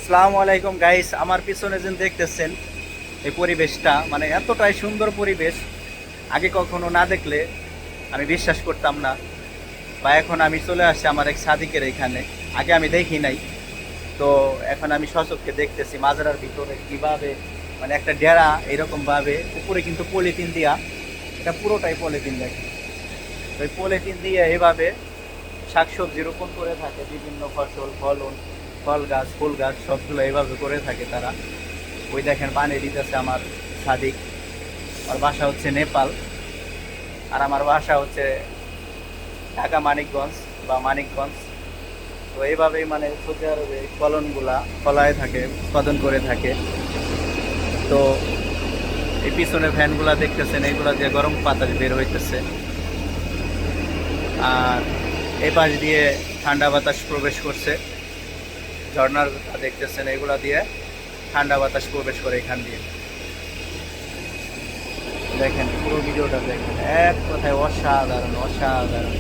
আসসালামু আলাইকুম গাইস, আমার পিছনে যে দেখতেছেন এই পরিবেশটা মানে এতটাই সুন্দর পরিবেশ, আগে কখনো না দেখলে আমি বিশ্বাস করতাম না। বা এখন আমি চলে আসছি আমার এক সাদিকের এখানে, আগে আমি দেখি নাই। তো এখন আমি সচক্ষে দেখতেছি মাজারার ভিতরে কিভাবে মানে একটা ডেরা এরকম ভাবে উপরে কিন্তু পলিথিন দিয়া, এটা পুরোটাই পলিথিন দেখে। ওই পলিথিন দিয়ে এভাবে শাকসবজি রোপণ করে থাকে, বিভিন্ন ফসল ফলন, ফল গাছ ফুল গাছ সবগুলো এইভাবে করে থাকে তারা। ওই দেখেন পানি দিতেছে আমার সাদিক। আমার বাসা হচ্ছে নেপাল, আর আমার বাসা হচ্ছে ঢাকা মানিকগঞ্জ বা মানিকগঞ্জ। তো এইভাবেই মানে সৌদি আরবে ফলনগুলা ফলায় থাকে, উৎপাদন করে থাকে। তো এই পিছনে ফ্যানগুলা দেখতেছেন, এইগুলা দিয়ে গরম বাতাস বের হইতেছে। আর এই পাশ দিয়ে ঠান্ডা বাতাস প্রবেশ করছে, ঝর্ণার দেখতেছেন এগুলা দিয়ে ঠান্ডা বাতাস প্রবেশ করে এখান দিয়ে। দেখেন পুরো ভিডিওটা দেখেন, এক কথায় অসাধারণ অসাধারণ।